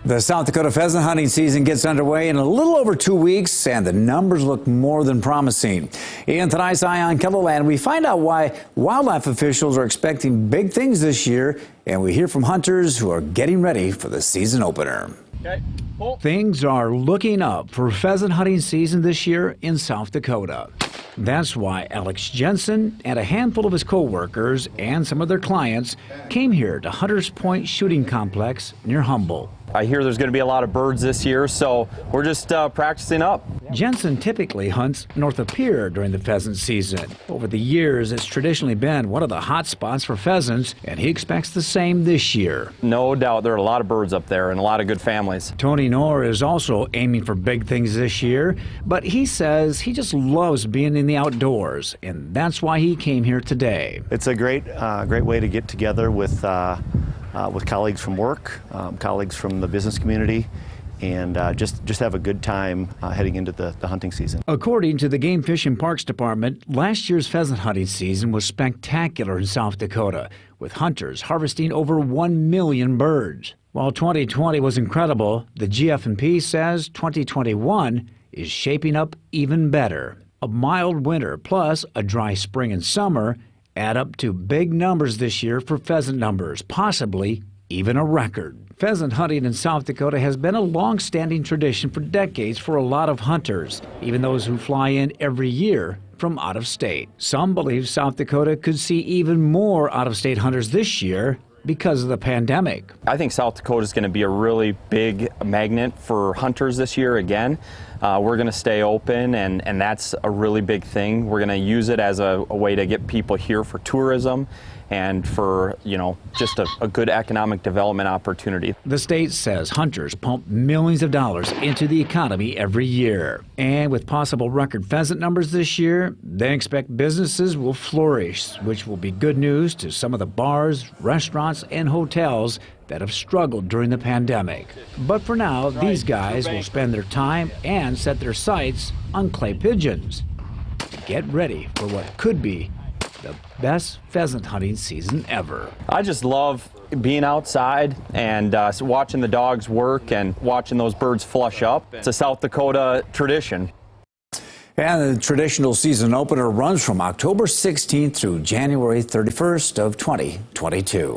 The South Dakota pheasant hunting season gets underway in a little over 2 weeks, and the numbers look more than promising. In tonight's Eye on Kettleland, we find out why wildlife officials are expecting big things this year, and we hear from hunters who are getting ready for the season opener. Okay. Things are looking up for pheasant hunting season this year in South Dakota. That's why Alex Jensen and a handful of his co-workers and some of their clients came here to Hunters Point Shooting Complex near Humboldt. I hear there's going to be a lot of birds this year, so we're just practicing up. Jensen typically hunts north of Pierre during the pheasant season. Over the years, it's traditionally been one of the hot spots for pheasants, and he expects the same this year. No doubt there are a lot of birds up there and a lot of good families. Tony Knorr is also aiming for big things this year, but he says he just loves being in the outdoors, and that's why he came here today. It's a great way to get together with colleagues from work, colleagues from the business community, and just have a good time heading into the hunting season. According to the Game Fish and Parks Department, last year's pheasant hunting season was spectacular in South Dakota, with hunters harvesting over 1 million birds. While 2020 was incredible, the GF&P says 2021 is shaping up even better. A mild winter plus a dry spring and summer add up to big numbers this year for pheasant numbers, possibly even a record. Pheasant hunting in South Dakota has been a long-standing tradition for decades for a lot of hunters, even those who fly in every year from out of state. Some believe South Dakota could see even more out-of-state hunters this year because of the pandemic. I think South Dakota is going to be a really big magnet for hunters this year again. We're going to stay open, and that's a really big thing. We're going to use it as a way to get people here for tourism and for, just a good economic development opportunity. The state says hunters pump millions of dollars into the economy every year. And with possible record pheasant numbers this year, they expect businesses will flourish, which will be good news to some of the bars, restaurants, and hotels that have struggled during the pandemic. But for now, these guys will spend their time and set their sights on clay pigeons. Get ready for what could be the best pheasant hunting season ever. I just love being outside and watching the dogs work and watching those birds flush up. It's a South Dakota tradition. And the traditional season opener runs from October 16th through January 31st of 2022.